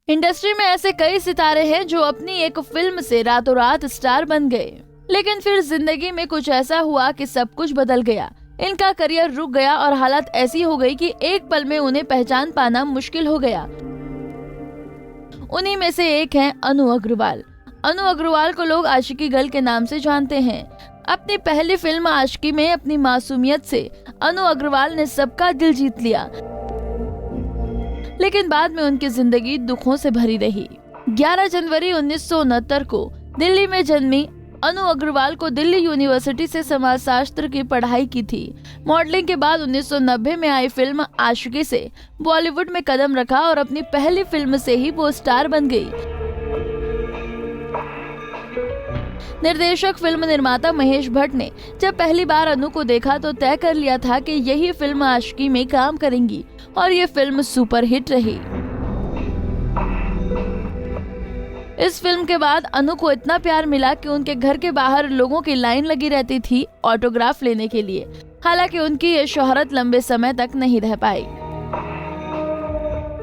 Industry में ऐसे कई सितारे हैं जो अपनी एक फिल्म से रातों रात स्टार बन गए, लेकिन फिर जिंदगी में कुछ ऐसा हुआ कि सब कुछ बदल गया। इनका करियर रुक गया और हालत ऐसी हो गई कि एक पल में उन्हें पहचान पाना मुश्किल हो गया। उन्हीं में से एक हैं अनु अग्रवाल। अनु अग्रवाल को लोग आशिकी गर्ल के नाम से जानते हैं। अपनी पहली फिल्म आशिकी में अपनी मासूमियत से अनु अग्रवाल ने सबका दिल जीत लिया, लेकिन बाद में उनकी जिंदगी दुखों से भरी रही। 11 जनवरी 1969 को दिल्ली में जन्मी अनु अग्रवाल को दिल्ली यूनिवर्सिटी से समाजशास्त्र की पढ़ाई की थी। मॉडलिंग के बाद 1990 में आई फिल्म आशिकी से बॉलीवुड में कदम रखा और अपनी पहली फिल्म से ही वो स्टार बन गई। निर्देशक फिल्म निर्माता महेश भट्ट ने जब पहली बार अनु को देखा तो तय कर लिया था कि यही फिल्म आशिकी में काम करेंगी और ये फिल्म सुपरहिट रही। इस फिल्म के बाद अनु को इतना प्यार मिला कि उनके घर के बाहर लोगों की लाइन लगी रहती थी ऑटोग्राफ लेने के लिए। हालांकि उनकी ये शोहरत लंबे समय तक नहीं रह पाई।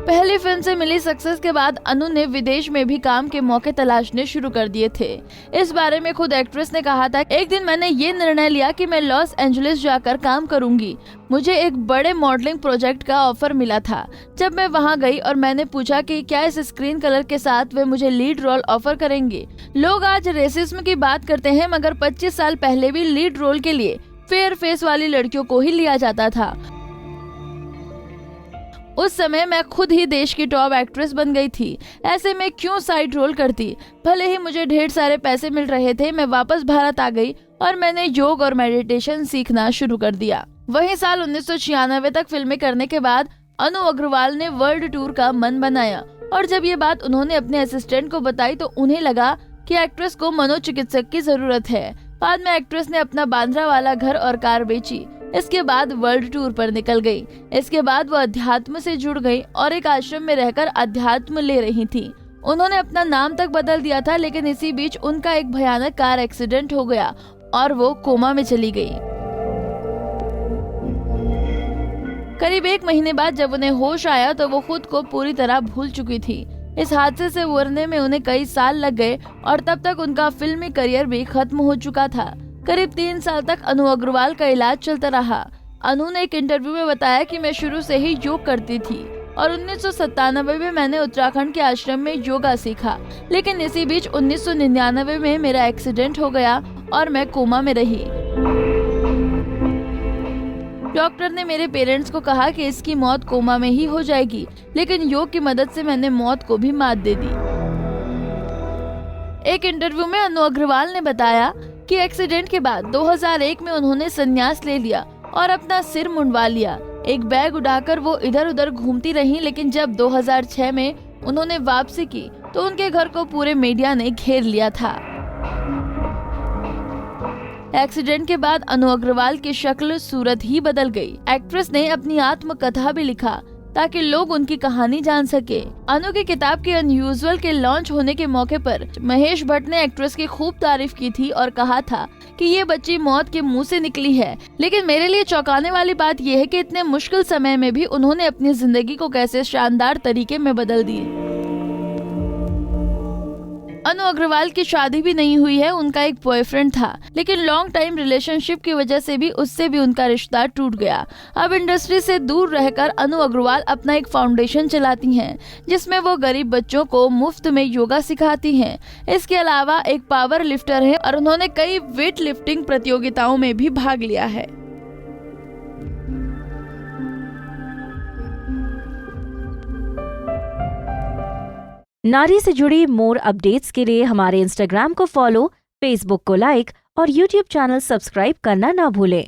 पहली फिल्म से मिली सक्सेस के बाद अनु ने विदेश में भी काम के मौके तलाशने शुरू कर दिए थे। इस बारे में खुद एक्ट्रेस ने कहा था, एक दिन मैंने ये निर्णय लिया कि मैं लॉस एंजलिस जाकर काम करूंगी। मुझे एक बड़े मॉडलिंग प्रोजेक्ट का ऑफर मिला था। जब मैं वहां गई और मैंने पूछा कि क्या इस स्क्रीन कलर के साथ वे मुझे लीड रोल ऑफर करेंगे। लोग आज रेसिज्म की बात करते हैं, मगर 25 साल पहले भी लीड रोल के लिए फेयर फेस वाली लड़कियों को ही लिया जाता था। उस समय मैं खुद ही देश की टॉप एक्ट्रेस बन गई थी, ऐसे में क्यों साइड रोल करती। भले ही मुझे ढेर सारे पैसे मिल रहे थे, मैं वापस भारत आ गई और मैंने योग और मेडिटेशन सीखना शुरू कर दिया। वहीं साल 1996 तक फिल्में करने के बाद अनु अग्रवाल ने वर्ल्ड टूर का मन बनाया और जब ये बात उन्होंने अपने असिस्टेंट को बताई तो उन्हें लगा कि एक्ट्रेस को मनोचिकित्सक की जरूरत है। बाद में एक्ट्रेस ने अपना बांद्रा वाला घर और कार बेची। इसके बाद वर्ल्ड टूर पर निकल गई। इसके बाद वो अध्यात्म से जुड़ गई और एक आश्रम में रहकर अध्यात्म ले रही थी। उन्होंने अपना नाम तक बदल दिया था, लेकिन इसी बीच उनका एक भयानक कार एक्सीडेंट हो गया और वो कोमा में चली गई। करीब 1 महीने बाद जब उन्हें होश आया तो वो खुद को पूरी तरह भूल चुकी थी। इस हादसे से उबरने में उन्हें कई साल लग गए और तब तक उनका फिल्मी करियर भी खत्म हो चुका था। करीब 3 साल तक अनु अग्रवाल का इलाज चलता रहा। अनु ने एक इंटरव्यू में बताया कि मैं शुरू से ही योग करती थी और 1997 में मैंने उत्तराखंड के आश्रम में योगा सीखा, लेकिन इसी बीच 1999 में मेरा एक्सीडेंट हो गया और मैं कोमा में रही। डॉक्टर ने मेरे पेरेंट्स को कहा कि इसकी मौत कोमा में ही हो जाएगी, लेकिन योग की मदद से मैंने मौत को भी मात दे दी। एक इंटरव्यू में अनु अग्रवाल ने बताया कि एक्सीडेंट के बाद 2001 में उन्होंने संन्यास ले लिया और अपना सिर मुंडवा लिया। एक बैग उठाकर वो इधर उधर घूमती रही, लेकिन जब 2006 में उन्होंने वापसी की तो उनके घर को पूरे मीडिया ने घेर लिया था। एक्सीडेंट के बाद अनु अग्रवाल की शक्ल सूरत ही बदल गई। एक्ट्रेस ने अपनी आत्मकथा भी लिखा ताकि लोग उनकी कहानी जान सके। अनु की किताब के अनयूजुअल के लॉन्च होने के मौके पर महेश भट्ट ने एक्ट्रेस की खूब तारीफ की थी और कहा था कि ये बच्ची मौत के मुंह से निकली है। लेकिन मेरे लिए चौंकाने वाली बात यह है कि इतने मुश्किल समय में भी उन्होंने अपनी जिंदगी को कैसे शानदार तरीके में बदल दी। अनु अग्रवाल की शादी भी नहीं हुई है, उनका एक बॉयफ्रेंड था, लेकिन लॉन्ग टाइम रिलेशनशिप की वजह से भी उससे भी उनका रिश्ता टूट गया। अब इंडस्ट्री से दूर रहकर अनु अग्रवाल अपना एक फाउंडेशन चलाती हैं, जिसमें वो गरीब बच्चों को मुफ्त में योगा सिखाती हैं। इसके अलावा एक पावर लिफ्टर है और उन्होंने कई वेट लिफ्टिंग प्रतियोगिताओं में भी भाग लिया है। नारी से जुड़ी मोर अपडेट्स के लिए हमारे इंस्टाग्राम को फॉलो, फेसबुक को लाइक और यूट्यूब चैनल सब्सक्राइब करना ना भूलें।